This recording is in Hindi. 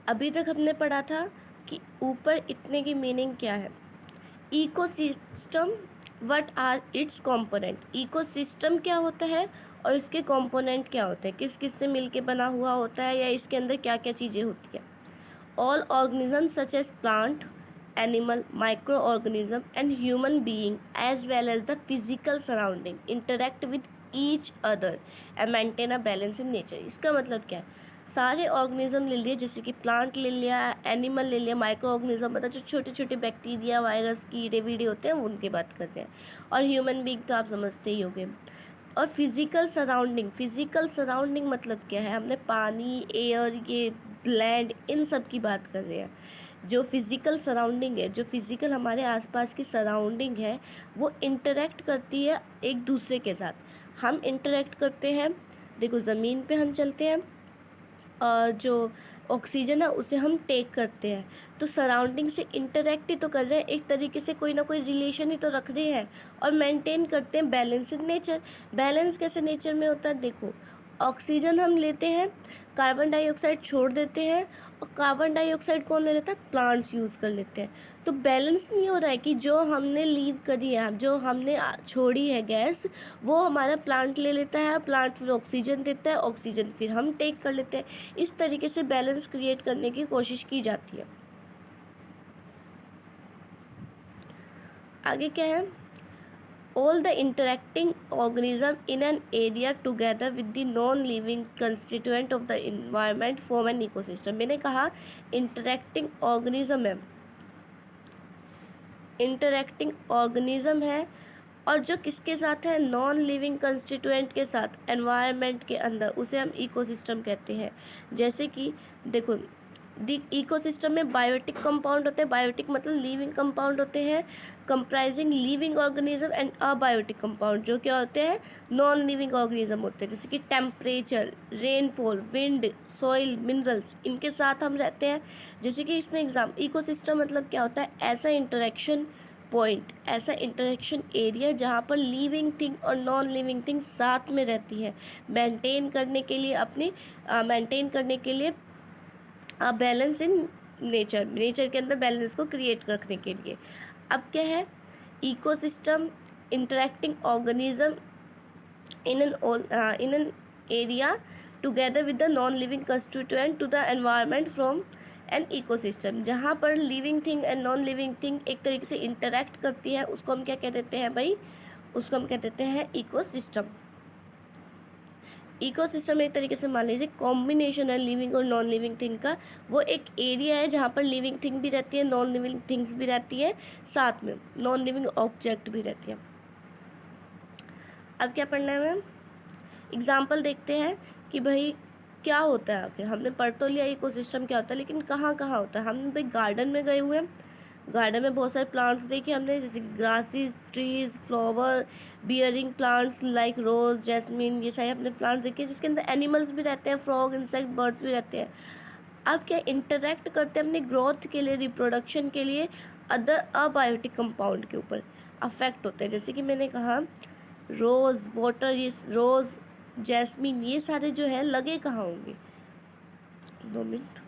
अभी तक हमने पढ़ा था कि ऊपर इतने की मीनिंग क्या है। Ecosystem, what are its component. Ecosystem क्या होता है और इसके कंपोनेंट क्या होते हैं, किस किस से मिलके बना हुआ होता है या इसके अंदर क्या क्या चीज़ें होती हैं। All organism such as plant, animal, micro organism and human being as well as the physical surrounding interact with each other and maintain a balance in nature. इसका मतलब क्या है, सारे ऑर्गेनिज्म ले लिए, जैसे कि प्लांट ले लिया, एनिमल ले लिया, माइक्रो ऑर्गेनिज्म मतलब जो छोटे छोटे बैक्टीरिया, वायरस, कीड़े वीड़े होते हैं, वो उनकी बात कर रहे हैं। और ह्यूमन बीइंग तो आप समझते ही होंगे। और फिजिकल सराउंडिंग, फिजिकल सराउंडिंग मतलब क्या है, हमने पानी, एयर, ये लैंड, इन सब की बात कर रहे हैं। जो फिजिकल सराउंडिंग है, जो फिजिकल हमारे आसपास की सराउंडिंग है, वो इंटरेक्ट करती है एक दूसरे के साथ। हम इंटरेक्ट करते हैं, देखो ज़मीन पे हम चलते हैं और जो ऑक्सीजन है उसे हम टेक करते हैं, तो सराउंडिंग से इंटरेक्ट ही तो कर रहे हैं, एक तरीके से कोई ना कोई रिलेशन ही तो रख रहे हैं और मेंटेन करते हैं बैलेंस इन नेचर। बैलेंस कैसे नेचर में होता है, देखो ऑक्सीजन हम लेते हैं, कार्बन डाइऑक्साइड छोड़ देते हैं, और कार्बन डाइऑक्साइड कौन ले लेता है, प्लांट्स यूज़ कर लेते हैं। तो बैलेंस नहीं हो रहा है कि जो हमने लीव करी है, जो हमने छोड़ी है गैस, वो हमारा प्लांट ले लेता है, प्लांट फिर ऑक्सीजन देता है, ऑक्सीजन फिर हम टेक कर लेते हैं। इस तरीके से बैलेंस क्रिएट करने की कोशिश की जाती है। आगे क्या है, all the interacting organism in an area together with the non living constituent of the environment form an ecosystem. मैंने कहा इंटरेक्टिंग ऑर्गेनिज्म है, इंटरेक्टिंग ऑर्गेनिज्म है, और जो किसके साथ है, नॉन लिविंग कंस्टिट्यूएंट के साथ एनवायरनमेंट के अंदर, उसे हम इकोसिस्टम कहते हैं। जैसे कि देखो, इकोसिस्टम में बायोटिक कंपाउंड होते हैं, बायोटिक मतलब लिविंग कंपाउंड होते हैं, comprising living organism and abiotic compound जो क्या होते हैं, नॉन लिविंग ऑर्गेनिज्म होते हैं। जैसे कि temperature, rainfall, wind, soil, minerals, इनके साथ हम रहते हैं। जैसे कि इसमें एग्जाम, इकोसिस्टम मतलब क्या होता है, ऐसा इंटरेक्शन पॉइंट, ऐसा इंटरेक्शन एरिया जहाँ पर लिविंग थिंग और नॉन लिविंग थिंग साथ में रहती है, मेंटेन करने के लिए अपनी मेंटेन करने के लिए बैलेंस इन नेचर, नेचर के अंदर बैलेंस को क्रिएट रखने के लिए। अब क्या है, ecosystem interacting organism in an area together with the non living constituent to the environment from an ecosystem। जहाँ पर living thing and non living thing एक तरीके से इंटरेक्ट करती है, उसको हम क्या कह देते हैं भाई, उसको हम कह देते हैं इकोसिस्टम। इकोसिस्टम एक तरीके से मान लीजिए कॉम्बिनेशन है लिविंग और नॉन लिविंग थिंग का। वो एक एरिया है जहाँ पर लिविंग थिंग भी रहती है, नॉन लिविंग थिंग्स भी रहती है, साथ में नॉन लिविंग ऑब्जेक्ट भी रहती है। अब क्या पढ़ना है मैम, एग्जाम्पल देखते हैं कि भाई क्या होता है। आखिर हमने पढ़ तो लिया इकोसिस्टम क्या होता है, लेकिन कहाँ कहाँ होता है। हम भाई गार्डन में गए हुए हैं, गार्डन में बहुत सारे प्लांट्स देखे हमने, जैसे grasses, trees, flower bearing plants like rose, jasmine, ये सारे अपने प्लांट्स देखे, जिसके अंदर एनिमल्स भी रहते हैं, फ्रॉग, इंसेक्ट, बर्ड्स भी रहते हैं। अब क्या इंटरेक्ट करते हैं अपनी ग्रोथ के लिए, रिप्रोडक्शन के लिए अदर अबायोटिक कंपाउंड के ऊपर अफेक्ट होते हैं। जैसे कि मैंने कहा रोज़ वाटर, ये रोज़, जैस्मिन, ये सारे जो है लगे कहाँ होंगे, 2 मिनट।